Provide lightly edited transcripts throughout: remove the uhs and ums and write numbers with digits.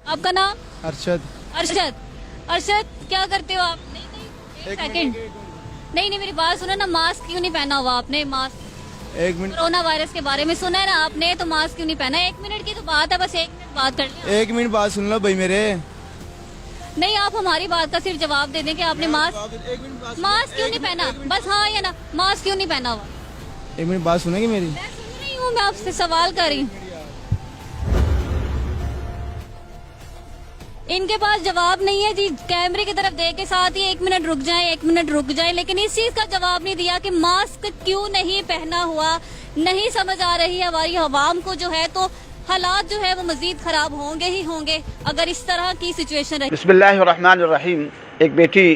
آپ کا نام؟ ارشد۔ ارشد، ارشد کیا کرتے ہو آپ؟ نہیں نہیں ایک سیکنڈ، نہیں نہیں میری بات سنو نا، ماسک کیوں نہیں پہنا ہوا آپ نے؟ ماسک ایک منٹ، کورونا وائرس کے بارے میں سنا ہے نا آپ نے، تو ماسک کیوں نہیں پہنا؟ 1 منٹ کی تو بات ہے، بس 1 منٹ بات کر لیں۔ ایک منٹ بات سن لو بھائی میرے۔ نہیں آپ ہماری بات کا صرف جواب دے دیں کہ آپ نے ماسک کیوں نہیں پہنا، بس ہاں یا نا، ماسک کیوں نہیں پہنا ہوا؟ ایک منٹ بات سنیں گے میری؟ میں سن رہی ہوں، میں آپ سے سوال کر رہی ہوں، ان کے پاس جواب نہیں ہے جی، کیمرے کی طرف دیکھ کے ساتھ ہی 1 منٹ رک جائیں، 1 منٹ رک جائیں، لیکن اس چیز کا جواب نہیں دیا کہ ماسک کیوں نہیں پہنا ہوا۔ نہیں سمجھ آ رہی ہے ہماری عوام کو جو ہے، تو حالات جو ہے وہ مزید خراب ہوں گے ہی ہوں گے اگر اس طرح کی سچویشن رہی۔ بسم اللہ الرحمن الرحیم۔ ایک بیٹی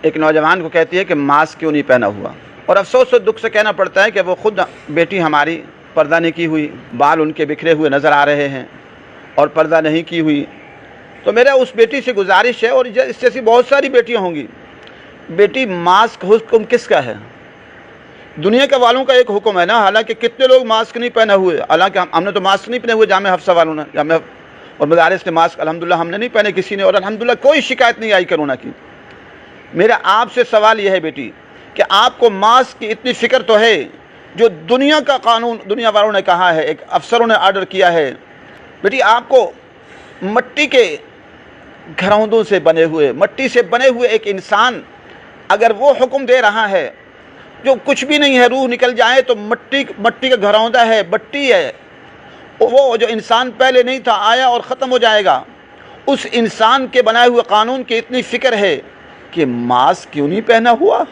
ایک نوجوان کو کہتی ہے کہ ماسک کیوں نہیں پہنا ہوا، اور افسوس و دکھ سے کہنا پڑتا ہے کہ وہ خود بیٹی ہماری پردہ نہیں کی ہوئی، بال ان کے بکھرے ہوئے نظر آ رہے ہیں اور پردہ نہیں کی ہوئی۔ تو میرا اس بیٹی سے گزارش ہے، اور اس جیسی بہت ساری بیٹیاں ہوں گی، بیٹی ماسک حکم کس کا ہے؟ دنیا کے والوں کا ایک حکم ہے نا، حالانکہ کتنے لوگ ماسک نہیں پہنے ہوئے، حالانکہ ہم نے تو ماسک نہیں پہنے ہوئے، جامعہ حفصہ والوں نے، جامعہ اور مدارس کے ماسک الحمدللہ ہم نے نہیں پہنے کسی نے، اور الحمدللہ کوئی شکایت نہیں آئی کرونا کی۔ میرا آپ سے سوال یہ ہے بیٹی کہ آپ کو ماسک کی اتنی فکر تو ہے، جو دنیا کا قانون دنیا والوں نے کہا ہے، ایک افسروں نے آرڈر کیا ہے، بیٹی آپ کو مٹی کے گھروندوں سے بنے ہوئے، مٹی سے بنے ہوئے ایک انسان اگر وہ حکم دے رہا ہے، جو کچھ بھی نہیں ہے، روح نکل جائے تو مٹی کا گھروندہ ہے، مٹی ہے، وہ جو انسان پہلے نہیں تھا آیا اور ختم ہو جائے گا، اس انسان کے بنائے ہوئے قانون کی اتنی فکر ہے کہ ماسک کیوں نہیں پہنا ہوا؟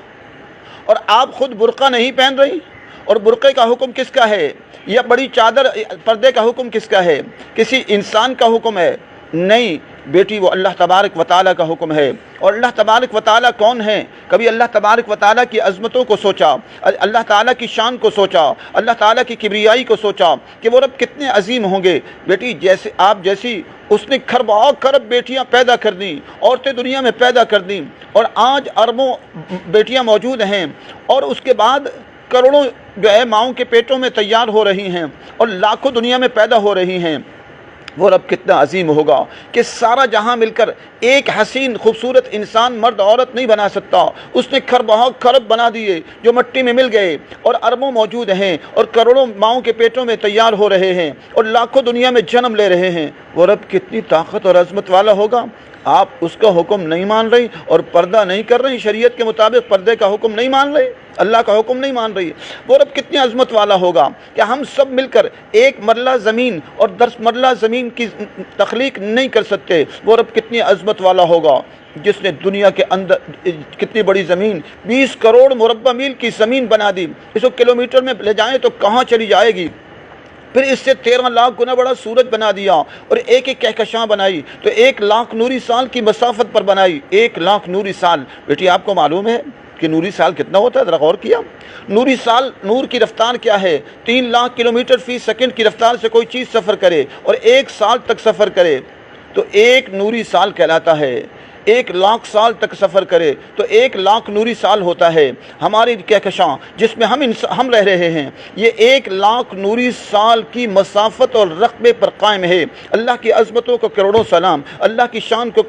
اور آپ خود برقع نہیں پہن رہی، اور برقعے کا حکم کس کا ہے؟ یا بڑی چادر پردے کا حکم کس کا ہے؟ کسی انسان کا حکم ہے؟ نہیں بیٹی، وہ اللہ تبارک و تعالیٰ کا حکم ہے۔ اور اللہ تبارک و تعالیٰ کون ہے؟ کبھی اللہ تبارک و تعالیٰ کی عظمتوں کو سوچا، اللہ تعالیٰ کی شان کو سوچا، اللہ تعالیٰ کی کبریائی کو سوچا کہ وہ رب کتنے عظیم ہوں گے؟ بیٹی جیسے آپ جیسی اس نے خرب بیٹیاں پیدا کر دیں، عورتیں دنیا میں پیدا کر دیں، اور آج اربوں بیٹیاں موجود ہیں، اور اس کے بعد کروڑوں جو ہے ماؤں کے پیٹوں میں تیار ہو رہی ہیں، اور لاکھوں دنیا میں پیدا ہو رہی ہیں۔ وہ رب کتنا عظیم ہوگا کہ سارا جہاں مل کر ایک حسین خوبصورت انسان مرد عورت نہیں بنا سکتا، اس نے خرب بنا دیے جو مٹی میں مل گئے، اور اربوں موجود ہیں، اور کروڑوں ماؤں کے پیٹوں میں تیار ہو رہے ہیں، اور لاکھوں دنیا میں جنم لے رہے ہیں۔ وہ رب کتنی طاقت اور عظمت والا ہوگا۔ آپ اس کا حکم نہیں مان رہی اور پردہ نہیں کر رہی، شریعت کے مطابق پردے کا حکم نہیں مان رہی، اللہ کا حکم نہیں مان رہی۔ وہ رب کتنی عظمت والا ہوگا کہ ہم سب مل کر 1 مرلہ زمین اور 10 مرلہ زمین کی تخلیق نہیں کر سکتے۔ وہ رب کتنی عظمت والا ہوگا جس نے دنیا کے اندر کتنی بڑی زمین 20 کروڑ مربع میل کی زمین بنا دی، اس کو کلومیٹر میں لے جائیں تو کہاں چلی جائے گی؟ پھر اس سے 13 لاکھ گنا بڑا سورج بنا دیا، اور ایک ایک کہکشاں بنائی تو 1 لاکھ نوری سال کی مسافت پر بنائی، 1 لاکھ نوری سال۔ بیٹی آپ کو معلوم ہے کہ نوری سال کتنا ہوتا ہے؟ ذرا غور کیا؟ نوری سال، نور کی رفتار کیا ہے؟ 3 لاکھ کلومیٹر فی سیکنڈ کی رفتار سے کوئی چیز سفر کرے اور 1 سال تک سفر کرے تو 1 نوری سال کہلاتا ہے۔ 1 لاکھ سال تک سفر کرے تو 1 لاکھ نوری سال ہوتا ہے۔ ہماری کہکشاں جس میں ہم رہ رہے ہیں، یہ 1 لاکھ نوری سال کی مسافت اور رقبے پر قائم ہے۔ اللہ کی عظمتوں کو کروڑوں سلام، اللہ کی شان کو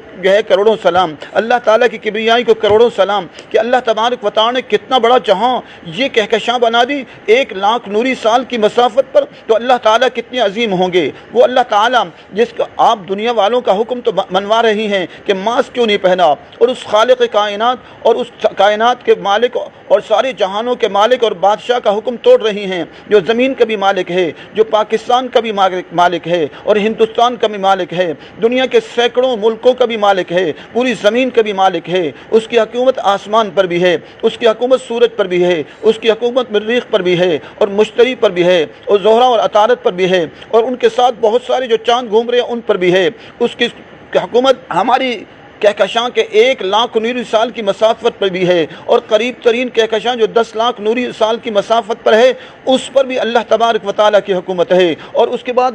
کروڑوں سلام، اللہ تعالیٰ کی کبریائی کو کروڑوں سلام کہ اللہ تبارک و تعالیٰ نے کتنا بڑا جہاں یہ کہکشاں بنا دی 1 لاکھ نوری سال کی مسافت پر، تو اللہ تعالیٰ کتنے عظیم ہوں گے۔ وہ اللہ تعالیٰ جس کا آپ دنیا والوں کا حکم تو منوا رہی ہیں کہ ماسک کیوں نہیں پہنا، اور اس خالق کائنات اور اس کائنات کے مالک اور سارے جہانوں کے مالک اور بادشاہ کا حکم توڑ رہی ہیں، جو زمین کا بھی مالک ہے، جو پاکستان کا بھی مالک ہے، اور ہندوستان کا بھی مالک ہے، دنیا کے سینکڑوں ملکوں کا بھی مالک ہے، پوری زمین کا بھی مالک ہے۔ اس کی حکومت آسمان پر بھی ہے، اس کی حکومت سورج پر بھی ہے، اس کی حکومت مریخ پر بھی ہے، اور مشتری پر بھی ہے، اور زہرہ اور عطارد پر بھی ہے، اور ان کے ساتھ بہت سارے جو چاند گھوم رہے ہیں ان پر بھی ہے۔ اس کی حکومت ہماری کہکشاں کے 1 لاکھ نوری سال کی مسافت پر بھی ہے، اور قریب ترین کہکشاں جو 10 لاکھ نوری سال کی مسافت پر ہے اس پر بھی اللہ تبارک و تعالیٰ کی حکومت ہے، اور اس کے بعد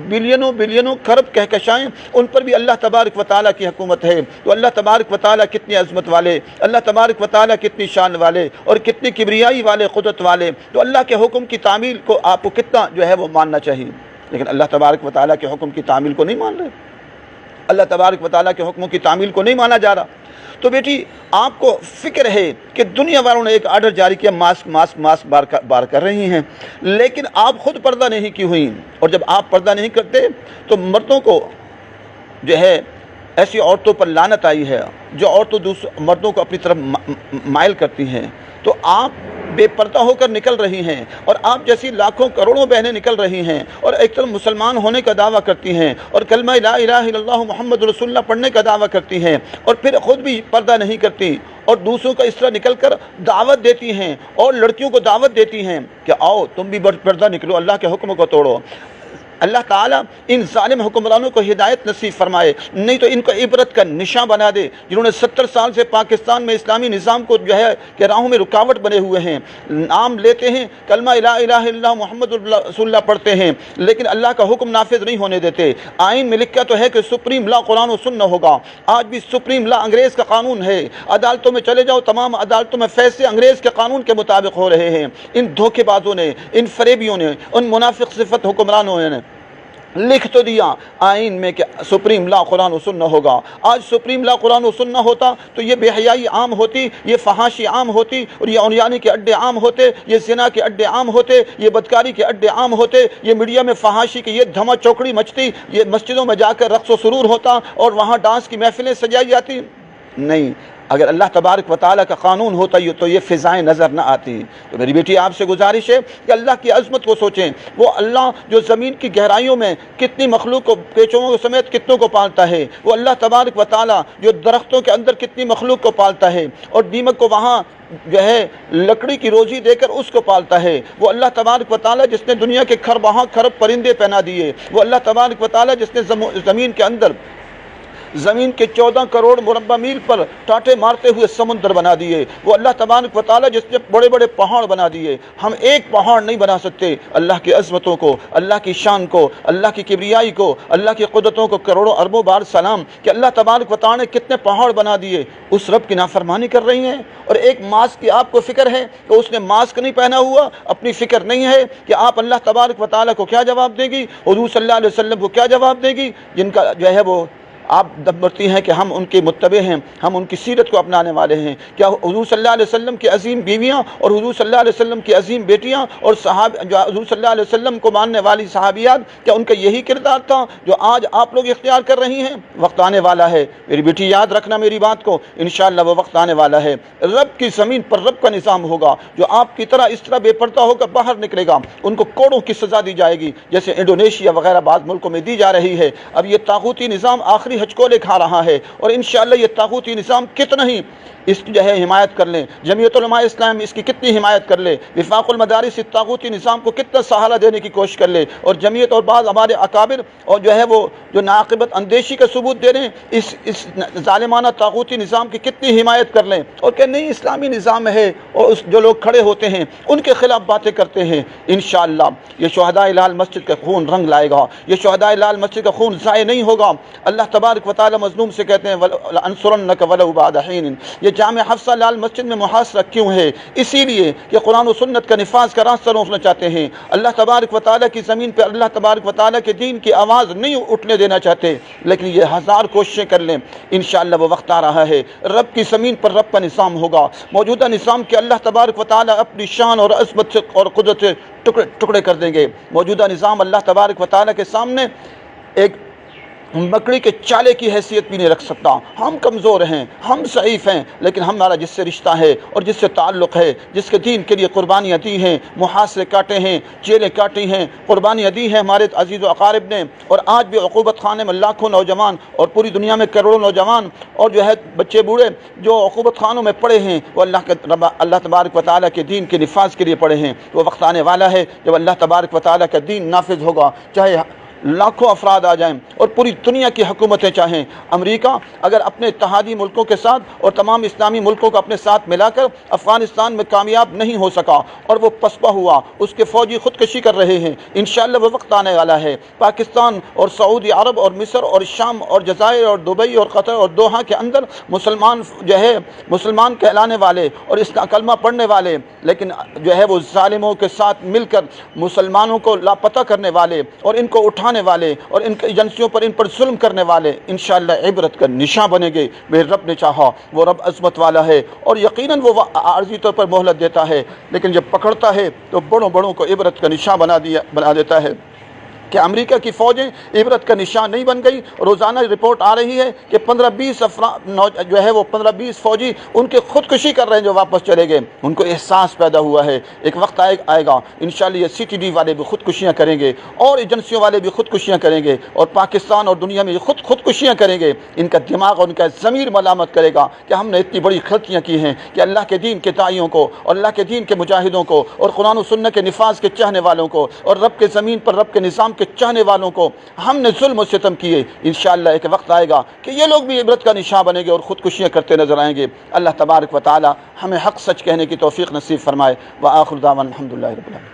بلینوں خرب کہکشائیں ان پر بھی اللہ تبارک و تعالیٰ کی حکومت ہے۔ تو اللہ تبارک و تعالیٰ کتنی عظمت والے، اللہ تبارک و تعالیٰ کتنی شان والے، اور کتنی کبریائی والے، قدرت والے۔ تو اللہ کے حکم کی تعمیل کو آپ کو کتنا جو ہے وہ ماننا چاہیے، لیکن اللہ تبارک و تعالیٰ کے حکم کی تعمیل کو نہیں مان رہے۔ اللہ تبارک و تعالیٰ کے حکموں کی تعمیل کو نہیں مانا جا رہا. تو بیٹی آپ کو فکر ہے کہ دنیا والوں نے ایک آرڈر جاری کیا ماسک بار کر رہی ہیں، لیکن آپ خود پردہ نہیں کی ہوئیں. اور جب آپ پردہ نہیں کرتے تو مردوں کو جو ہے ایسی عورتوں پر لعنت آئی ہے جو عورتوں مردوں کو اپنی طرف مائل کرتی ہیں. تو آپ بے پردہ ہو کر نکل رہی ہیں، اور آپ جیسی لاکھوں کروڑوں بہنیں نکل رہی ہیں اور ایک طرف مسلمان ہونے کا دعویٰ کرتی ہیں اور کلمہ لا الہ الا اللہ محمد رسول اللہ پڑھنے کا دعویٰ کرتی ہیں، اور پھر خود بھی پردہ نہیں کرتی اور دوسروں کا اس طرح نکل کر دعوت دیتی ہیں اور لڑکیوں کو دعوت دیتی ہیں کہ آؤ تم بھی پردہ نکلو، اللہ کے حکم کو توڑو. اللہ تعالیٰ ان ظالم حکمرانوں کو ہدایت نصیب فرمائے، نہیں تو ان کو عبرت کا نشاں بنا دے جنہوں نے 70 سال سے پاکستان میں اسلامی نظام کو جو ہے کہ راہوں میں رکاوٹ بنے ہوئے ہیں. نام لیتے ہیں، کلمہ لا الہ الا اللہ محمد رسول اللہ پڑھتے ہیں، لیکن اللہ کا حکم نافذ نہیں ہونے دیتے. آئین میں لکھا تو ہے کہ سپریم لا قرآن و سنہ ہوگا، آج بھی سپریم لا انگریز کا قانون ہے. عدالتوں میں چلے جاؤ، تمام عدالتوں میں فیصلے انگریز کے قانون کے مطابق ہو رہے ہیں. ان دھوکے بازوں نے، ان فریبیوں نے، ان منافق صفت حکمرانوں نے لکھ تو دیا آئین میں کہ سپریم لا قرآن و سنہ ہوگا. آج سپریم لا قرآن و سنہ ہوتا تو یہ بے حیائی عام ہوتی، یہ فحاشی عام ہوتی، اور یہ عریانی کے اڈے عام ہوتے، یہ زنا کے اڈے عام ہوتے، یہ بدکاری کے اڈے عام ہوتے، یہ میڈیا میں فحاشی کی یہ دھما چوکڑی مچتی، یہ مسجدوں میں جا کر رقص و سرور ہوتا اور وہاں ڈانس کی محفلیں سجائی جاتی. نہیں، اگر اللہ تبارک و تعالیٰ کا قانون ہوتا تو یہ فضائیں نظر نہ آتی. تو میری بیٹی آپ سے گزارش ہے کہ اللہ کی عظمت کو سوچیں. وہ اللہ جو زمین کی گہرائیوں میں کتنی مخلوق کو، پیچوں سمیت کتنوں کو پالتا ہے، وہ اللہ تبارک و تعالیٰ جو درختوں کے اندر کتنی مخلوق کو پالتا ہے اور دیمک کو وہاں جو ہے لکڑی کی روزی دے کر اس کو پالتا ہے، وہ اللہ تبارک و تعالیٰ جس نے دنیا کے خرب پرندے پہنا دیے، وہ اللہ تبارک و تعالیٰ جس نے زمین کے اندر زمین کے 14 کروڑ مربع میل پر ٹاٹے مارتے ہوئے سمندر بنا دیے، وہ اللہ تبارک و تعالیٰ جس نے بڑے بڑے پہاڑ بنا دیے. ہم ایک پہاڑ نہیں بنا سکتے. اللہ کی عظمتوں کو، اللہ کی شان کو، اللہ کی کبریائی کو، اللہ کی قدرتوں کو کروڑوں اربوں بار سلام کہ اللہ تبارک و تعالیٰ نے کتنے پہاڑ بنا دیے. اس رب کی نافرمانی کر رہی ہیں. اور ایک ماسک کی آپ کو فکر ہے کہ اس نے ماسک نہیں پہنا ہوا، اپنی فکر نہیں ہے کہ آپ اللہ تبارک و تعالیٰ کو کیا جواب دیں گی، حضور صلی اللہ علیہ وسلم کو کیا جواب دیں گی، جن کا جو ہے وہ آپ دبرتی ہیں کہ ہم ان کے متبع ہیں، ہم ان کی سیرت کو اپنانے والے ہیں. کیا حضور صلی اللہ علیہ وسلم کی عظیم بیویاں اور حضور صلی اللہ علیہ وسلم کی عظیم بیٹیاں اور جو حضور صلی اللہ علیہ وسلم کو ماننے والی صحابیات، کیا ان کا یہی کردار تھا جو آج آپ لوگ اختیار کر رہی ہیں؟ وقت آنے والا ہے میری بیٹی، یاد رکھنا میری بات کو، انشاءاللہ وہ وقت آنے والا ہے. رب کی زمین پر رب کا نظام ہوگا. جو آپ کی طرح اس طرح بے پردہ ہو کر باہر نکلے گا ان کو کوڑوں کی سزا دی جائے گی، جیسے انڈونیشیا وغیرہ بعض ملکوں میں دی جا رہی ہے. اب یہ طاغوتی نظام آخری ہچکولے کھا رہا ہے، اور انشاءاللہ یہ طاغوتی نظام کتنا ہی اس کی جو ہے حمایت کر لیں، جمعیت علماء اسلام اس کی کتنی حمایت کر لے، وفاق المدارس اس طاغوتی نظام کو کتنا سہارا دینے کی کوشش کر لے، اور جمعیت اور بعض ہمارے اکابر اور جو ہے وہ جو ناقبت اندیشی کا ثبوت دے رہے ہیں اس ظالمانہ طاغوتی نظام کی کتنی حمایت کر لیں، اور کہ نہیں اسلامی نظام ہے، اور جو لوگ کھڑے ہوتے ہیں ان کے خلاف باتیں کرتے ہیں. انشاءاللہ یہ شہداء لال مسجد کا خون رنگ لائے گا، یہ شہداء لال مسجد کا خون ضائع نہیں ہوگا. اللہ تبارک و تعالی مظلوم سے کہتے ہیں انصرنک ولو بعد حین. یہ جامع حفصہ لال مسجد میں محاصرہ کیوں ہے؟ اسی لیے کہ قرآن و سنت کا نفاذ کا راستہ روکنا چاہتے ہیں. اللہ تبارک و تعالیٰ کی زمین پہ اللہ تبارک و تعالیٰ کے دین کی آواز نہیں اٹھنے دینا چاہتے، لیکن یہ ہزار کوششیں کر لیں، انشاءاللہ وہ وقت آ رہا ہے رب کی زمین پر رب کا نظام ہوگا. موجودہ نظام کے اللہ تبارک و تعالیٰ اپنی شان اور عظمت سے اور قدرت سے ٹکڑے کر دیں گے. موجودہ نظام اللہ تبارک و تعالیٰ کے سامنے ایک مکڑی کے چالے کی حیثیت بھی نہیں رکھ سکتا. ہم کمزور ہیں، ہم ضعیف ہیں، لیکن ہمارا جس سے رشتہ ہے اور جس سے تعلق ہے، جس کے دین کے لیے قربانیاں دی ہیں، محاصرے کاٹے ہیں، جیلیں کاٹی ہیں، قربانیاں دی ہیں ہمارے عزیز و اقارب نے، اور آج بھی عقوبت خانے میں لاکھوں نوجوان اور پوری دنیا میں کروڑوں نوجوان اور جو ہے بچے بوڑھے جو عقوبت خانوں میں پڑے ہیں، وہ اللہ تبارک و تعالیٰ کے دین کے نفاذ کے لیے پڑے ہیں. وہ وقت آنے والا ہے جب اللہ تبارک و تعالیٰ کا دین نافذ ہوگا، چاہے لاکھوں افراد آ جائیں اور پوری دنیا کی حکومتیں چاہیں. امریکہ اگر اپنے اتحادی ملکوں کے ساتھ اور تمام اسلامی ملکوں کو اپنے ساتھ ملا کر افغانستان میں کامیاب نہیں ہو سکا اور وہ پسپا ہوا، اس کے فوجی خودکشی کر رہے ہیں، انشاءاللہ وہ وقت آنے والا ہے پاکستان اور سعودی عرب اور مصر اور شام اور جزائر اور دبئی اور قطر اور دوحہ کے اندر مسلمان جو ہے مسلمان کہلانے والے اور اس کا کلمہ پڑھنے والے، لیکن جو ہے وہ ظالموں کے ساتھ مل کر مسلمانوں کو لاپتہ کرنے والے اور ان کو اٹھانے اٹھانے والے اور ان ایجنسیوں پر ان پر ظلم کرنے والے انشاءاللہ عبرت کا نشاں بنیں گے۔ میرے رب نے چاہا، وہ رب عظمت والا ہے اور یقیناً وہ عارضی طور پر مہلت دیتا ہے، لیکن جب پکڑتا ہے تو بڑوں کو عبرت کا نشاں بنا دیتا ہے۔ کہ امریکہ کی فوجیں عبرت کا نشان نہیں بن گئی۔ روزانہ رپورٹ آ رہی ہے کہ 15-20 جو ہے وہ 15-20 فوجی ان کے خودکشی کر رہے ہیں جو واپس چلے گئے۔ ان کو احساس پیدا ہوا ہے ایک وقت آئے گا انشاءاللہ یہ CTD والے بھی خودکشیاں کریں گے اور ایجنسیوں والے بھی خودکشیاں کریں گے، اور پاکستان اور دنیا میں یہ خودکشیاں کریں گے۔ ان کا دماغ اور ان کا ضمیر ملامت کرے گا کہ ہم نے اتنی بڑی غلطیاں کی ہیں کہ اللہ کے دین کے داعیوں کو اور اللہ کے دین کے مجاہدوں کو اور قرآن و سنت کے نفاذ کے چاہنے والوں کو اور رب کے زمین پر رب کے نظام کے چاہنے والوں کو ہم نے ظلم و ستم کیے۔ انشاءاللہ ایک وقت آئے گا کہ یہ لوگ بھی عبرت کا نشان بنیں گے اور خودکشیاں کرتے نظر آئیں گے۔ اللہ تبارک و تعالی ہمیں حق سچ کہنے کی توفیق نصیب فرمائے۔ وآخر دعوانا الحمدللہ رب العالمین۔